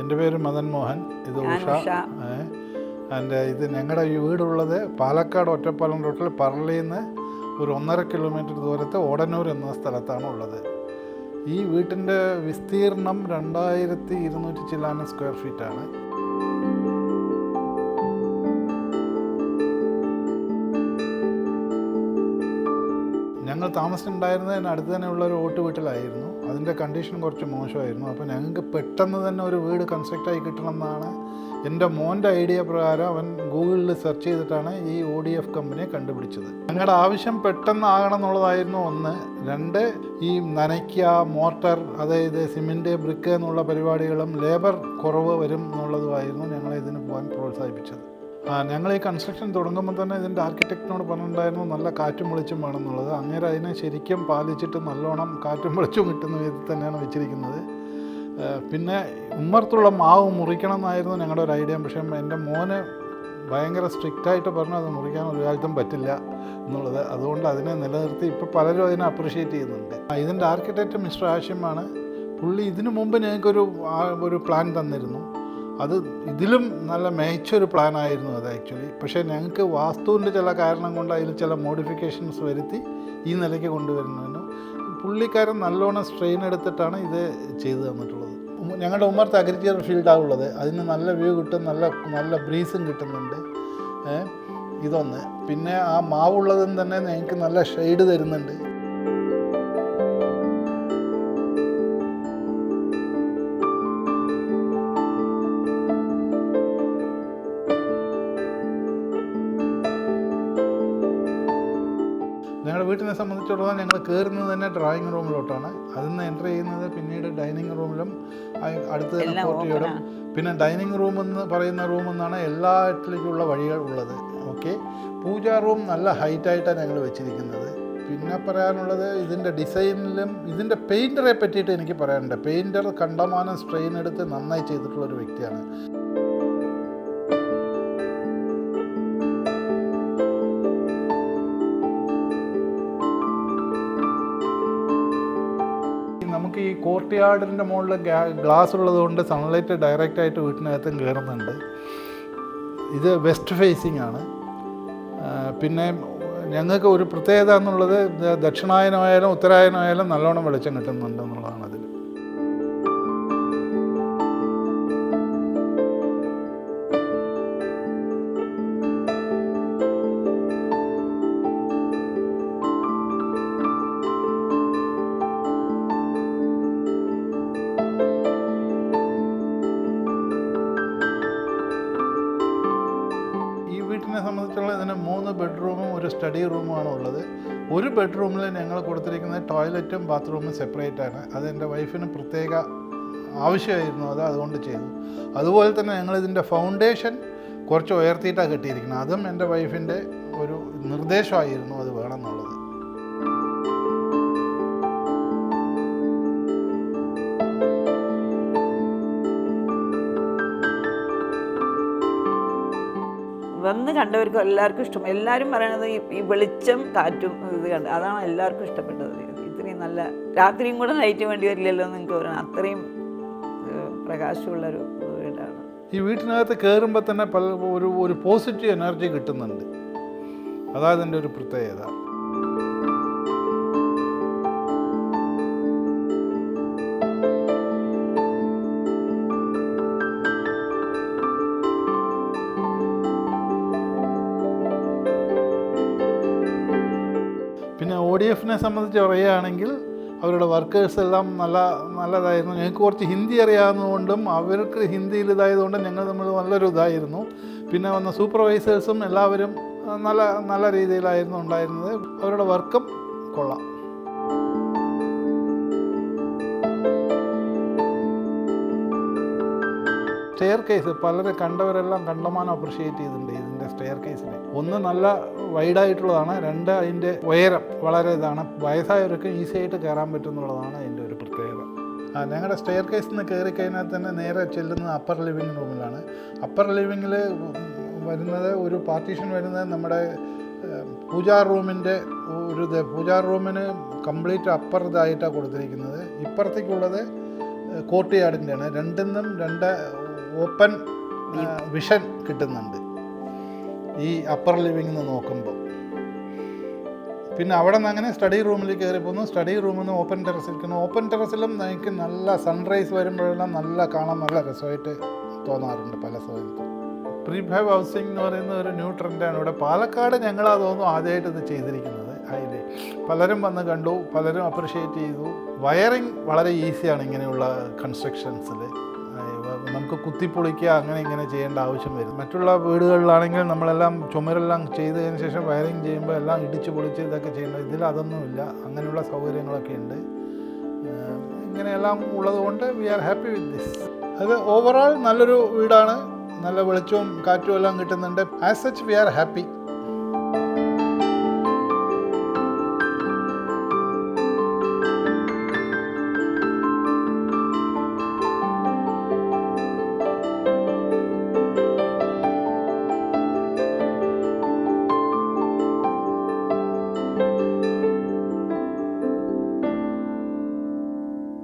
എൻ്റെ പേര് മദൻ മോഹൻ, ഇത് ഞാൻ ഉഷ. ഉഷ. ഇത് ഞങ്ങളുടെ ഈ വീടുള്ളത് പാലക്കാട് ഒറ്റപ്പാലം റൂട്ടിൽ പറളിയിൽ നിന്ന് ഒരു 1.5 കിലോമീറ്റർ ദൂരത്ത് ഓടന്നൂർ എന്ന സ്ഥലത്താണ് ഉള്ളത്. ഈ വീട്ടിൻ്റെ വിസ്തീർണം 2200 ചില്ലാനം സ്ക്വയർ ഫീറ്റാണ്. ഞങ്ങൾ താമസിച്ചിട്ടുണ്ടായിരുന്നതിന് അടുത്ത് തന്നെയുള്ള ഒരു ഓട്ട് വീട്ടിലായിരുന്നു. അതിൻ്റെ കണ്ടീഷൻ കുറച്ച് മോശമായിരുന്നു. അപ്പോൾ ഞങ്ങൾക്ക് പെട്ടെന്ന് തന്നെ ഒരു വീട് കൺസ്ട്രക്റ്റായി കിട്ടണം എന്നാണ് എൻ്റെ മോൻ്റെ ഐഡിയ പ്രകാരം അവൻ ഗൂഗിളിൽ സെർച്ച് ചെയ്തിട്ടാണ് ഈ ODF കമ്പനിയെ കണ്ടുപിടിച്ചത്. ഞങ്ങളുടെ ആവശ്യം പെട്ടെന്ന് ആകണം എന്നുള്ളതായിരുന്നു ഒന്ന്. 2, ഈ നനയ്ക്കുക, മോട്ടർ, അതായത് സിമെൻറ്റ്, ബ്രിക്ക് എന്നുള്ള പരിപാടികളും ലേബർ കുറവ് വരും എന്നുള്ളതുമായിരുന്നു ഞങ്ങളെ ഇതിന് പോകാൻ പ്രോത്സാഹിപ്പിച്ചത്. ഞങ്ങൾ ഈ കൺസ്ട്രക്ഷൻ തുടങ്ങുമ്പോൾ തന്നെ ഇതിൻ്റെ ആർക്കിടെക്റ്റിനോട് പറഞ്ഞിട്ടുണ്ടായിരുന്നു നല്ല കാറ്റും വെളിച്ചം വേണമെന്നുള്ളത്. അങ്ങനെ അതിനെ ശരിക്കും പാലിച്ചിട്ട് നല്ലോണം കാറ്റും വെളിച്ചവും കിട്ടുന്ന വിധത്തിൽ തന്നെയാണ് വെച്ചിരിക്കുന്നത്. പിന്നെ ഉമ്മർത്തുള്ള മാവ് മുറിക്കണം എന്നായിരുന്നു ഞങ്ങളുടെ ഒരു ഐഡിയ. പക്ഷേ എൻ്റെ മോന് ഭയങ്കര സ്ട്രിക്റ്റായിട്ട് പറഞ്ഞു അത് മുറിക്കാൻ ഒരു കാലത്തും പറ്റില്ല എന്നുള്ളത്. അതുകൊണ്ട് അതിനെ നിലനിർത്തി ഇപ്പോൾ പലരും അതിനെ അപ്രിഷ്യേറ്റ് ചെയ്യുന്നുണ്ട്. ഇതിൻ്റെ ആർക്കിടെക്റ്റ് മിസ്റ്റർ ആഷിമാണ്. പുള്ളി ഇതിനു മുമ്പ് ഞങ്ങൾക്കൊരു പ്ലാൻ തന്നിരുന്നു. അത് ഇതിലും നല്ല മികച്ചൊരു പ്ലാനായിരുന്നു അത് ആക്ച്വലി. പക്ഷേ ഞങ്ങൾക്ക് വാസ്തുവിൻ്റെ ചില കാരണം കൊണ്ട് അതിൽ ചില മോഡിഫിക്കേഷൻസ് വരുത്തി ഈ നിലയ്ക്ക് കൊണ്ടുവരുന്നതിന് പുള്ളിക്കാരൻ നല്ലോണം സ്ട്രെയിൻ എടുത്തിട്ടാണ് ഇത് ചെയ്തു തന്നിട്ടുള്ളത്. ഞങ്ങളുടെ ഉമ്മർത്ത് അഗ്രികൾച്ചർ ഫീൽഡാണ് ഉള്ളത്. അതിന് നല്ല വ്യൂ കിട്ടും, നല്ല ബ്രീസും കിട്ടുന്നുണ്ട്. ഇതൊന്ന്. പിന്നെ ആ മാവുള്ളതും തന്നെ ഞങ്ങൾക്ക് നല്ല ഷെയ്ഡ് തരുന്നുണ്ട്. ഞങ്ങളുടെ വീട്ടിനെ സംബന്ധിച്ചിടത്തോളം ഞങ്ങൾ കയറുന്നത് തന്നെ ഡ്രോയിങ് റൂമിലോട്ടാണ്. അതിൽ നിന്ന് എൻ്റർ ചെയ്യുന്നത് പിന്നീട് ഡൈനിങ് റൂമിലും അടുത്ത് തന്നെ കോർട്ടിയോടും. പിന്നെ ഡൈനിങ് റൂം എന്ന് പറയുന്ന റൂമിൽ നിന്നാണ് എല്ലാറ്റിലേക്കുള്ള വഴികൾ ഉള്ളത്. ഓക്കെ, പൂജാ റൂം നല്ല ഹൈറ്റായിട്ടാണ് ഞങ്ങൾ വെച്ചിരിക്കുന്നത്. പിന്നെ പറയാനുള്ളത് ഇതിൻ്റെ ഡിസൈനിലും ഇതിൻ്റെ പെയിൻറ്ററെ പറ്റിയിട്ട് എനിക്ക് പറയാനുണ്ട്. പെയിൻറ്റർ കണ്ടമാനം സ്ട്രെയിൻ എടുത്ത് നന്നായി ചെയ്തിട്ടുള്ളൊരു വ്യക്തിയാണ്. നമുക്ക് ഈ കോർട്ട് യാർഡിൻ്റെ മുകളിൽ ഗ്ലാസ് ഉള്ളത് കൊണ്ട് സൺലൈറ്റ് ഡയറക്റ്റായിട്ട് വീട്ടിനകത്തും കയറുന്നുണ്ട്. ഇത് വെസ്റ്റ് ഫേസിംഗ് ആണ്. പിന്നെ ഞങ്ങൾക്ക് ഒരു പ്രത്യേകത എന്നുള്ളത് ദക്ഷിണായനമായാലും ഉത്തരായനമായാലും നല്ലോണം വെളിച്ചം കിട്ടുന്നുണ്ട് എന്നുള്ളതാണ് അതിൽ. വീട്ടിനെ സംബന്ധിച്ചുള്ള ഇതിന് 3 ബെഡ്റൂമും ഒരു സ്റ്റഡി റൂമുമാണ് ഉള്ളത്. ഒരു ബെഡ്റൂമിൽ ഞങ്ങൾ കൊടുത്തിരിക്കുന്നത് ടോയ്ലറ്റും ബാത്റൂമും സെപ്പറേറ്റ് ആണ്. അത് എൻ്റെ വൈഫിന് പ്രത്യേക ആവശ്യമായിരുന്നു, അതുകൊണ്ട് ചെയ്തു. അതുപോലെ തന്നെ ഞങ്ങളിതിൻ്റെ ഫൗണ്ടേഷൻ കുറച്ച് ഉയർത്തിയിട്ടാണ് കെട്ടിയിരിക്കുന്നത്. അതും എൻ്റെ വൈഫിൻ്റെ ഒരു നിർദ്ദേശമായിരുന്നു അത് വേണമെന്നുള്ളത്. വന്ന് കണ്ടവർക്കും എല്ലാവർക്കും ഇഷ്ടം. എല്ലാവരും പറയണത് ഈ വെളിച്ചം കാറ്റും ഇത് കണ്ട് അതാണ് എല്ലാവർക്കും ഇഷ്ടപ്പെട്ടത്. ഇത്രയും നല്ല രാത്രിയും കൂടെ ലൈറ്റ് വേണ്ടി വരില്ലല്ലോ എന്ന് എനിക്ക് പറയുന്നത്. അത്രയും പ്രകാശമുള്ളൊരു വീടാണ്. ഈ വീട്ടിനകത്ത് കയറുമ്പോൾ തന്നെ ഒരു പോസിറ്റീവ് എനർജി കിട്ടുന്നുണ്ട്. അതാണ് എൻ്റെ ഒരു പ്രത്യേകത. പിന്നെ ODFനെ സംബന്ധിച്ച് പറയുകയാണെങ്കിൽ അവരുടെ വർക്കേഴ്സ് എല്ലാം നല്ലതായിരുന്നു. ഞങ്ങൾക്ക് കുറച്ച് ഹിന്ദി അറിയാവുന്നതുകൊണ്ടും അവർക്ക് ഹിന്ദിയിൽ ഇതായതുകൊണ്ടും ഞങ്ങൾ തമ്മിൽ നല്ലൊരു ഇതായിരുന്നു. പിന്നെ വന്ന സൂപ്പർവൈസേഴ്സും എല്ലാവരും നല്ല രീതിയിലായിരുന്നു ഉണ്ടായിരുന്നത്. അവരുടെ വർക്കും കൊള്ളാം. സ്റ്റെയർ കേസ് കണ്ടവരെല്ലാം കണ്ടമാനം അപ്രിഷ്യേറ്റ് ചെയ്തിട്ടുണ്ട് ഇതിൻ്റെ സ്റ്റെയർ കേസിൽ. ഒന്ന് നല്ല വൈഡായിട്ടുള്ളതാണ്, 2 അതിൻ്റെ ഉയരം വളരെ ഇതാണ്. വയസ്സായവർക്ക് ഈസി ആയിട്ട് കയറാൻ പറ്റുന്നുള്ളതാണ് അതിൻ്റെ ഒരു പ്രത്യേകത. ഞങ്ങളുടെ സ്റ്റെയർ കേസിൽ നിന്ന് കയറി കഴിഞ്ഞാൽ തന്നെ നേരെ ചെല്ലുന്നത് അപ്പർ ലിവിങ് റൂമിലാണ്. അപ്പർ ലിവിങ്ങിൽ വരുന്നത് ഒരു പാർട്ടീഷൻ വരുന്നത് നമ്മുടെ പൂജാ റൂമിൻ്റെ പൂജാ റൂമിന് കംപ്ലീറ്റ് അപ്പർ ഇതായിട്ടാണ് കൊടുത്തിരിക്കുന്നത്. ഇപ്പുറത്തേക്കുള്ളത് കോർട്ട് യാർഡിൻ്റെയാണ്. രണ്ടിന്നും രണ്ട് ഓപ്പൺ വിഷൻ കിട്ടുന്നുണ്ട് ഈ അപ്പർ ലിവിംഗ് നിന്ന് നോക്കുമ്പോൾ. പിന്നെ അവിടെ നിന്ന് അങ്ങനെ സ്റ്റഡി റൂമിൽ കയറി പോകുന്നു. സ്റ്റഡി റൂമിൽ നിന്ന് ഓപ്പൺ ടെറസിരിക്കുന്നു. ഓപ്പൺ ടെറസിലും എനിക്ക് നല്ല സൺറൈസ് വരുമ്പോഴെല്ലാം നല്ല കാണാൻ നല്ല രസമായിട്ട് തോന്നാറുണ്ട് പല സമയത്തും. പ്രീഫാബ് ഹൗസിംഗ് എന്ന് പറയുന്ന ഒരു ന്യൂ ട്രെൻഡാണ് ഇവിടെ. പാലക്കാട് ഞങ്ങളാ തോന്നുന്നു ആദ്യമായിട്ട് ഇത് ചെയ്തിരിക്കുന്നത്. അതിൽ പലരും വന്ന് കണ്ടു, പലരും അപ്രിഷ്യേറ്റ് ചെയ്തു. വയറിങ് വളരെ ഈസിയാണ് ഇങ്ങനെയുള്ള കൺസ്ട്രക്ഷൻസിൽ. നമുക്ക് കുത്തിപ്പൊളിക്കുക അങ്ങനെ ഇങ്ങനെ ചെയ്യേണ്ട ആവശ്യം വരും. മറ്റുള്ള വീടുകളിലാണെങ്കിൽ നമ്മളെല്ലാം ചുമരെല്ലാം ചെയ്തതിന് ശേഷം വയറിങ് ചെയ്യുമ്പോൾ എല്ലാം ഇടിച്ച് പൊളിച്ച് ഇതൊക്കെ ചെയ്യേണ്ടത്. ഇതിൽ അതൊന്നുമില്ല. അങ്ങനെയുള്ള സൗകര്യങ്ങളൊക്കെ ഉണ്ട്. ഇങ്ങനെയെല്ലാം ഉള്ളതുകൊണ്ട് we are happy with this. അത് ഓവറോൾ നല്ലൊരു വീടാണ്. നല്ല വെളിച്ചവും കാറ്റും എല്ലാം കിട്ടുന്നുണ്ട്. As such we are happy.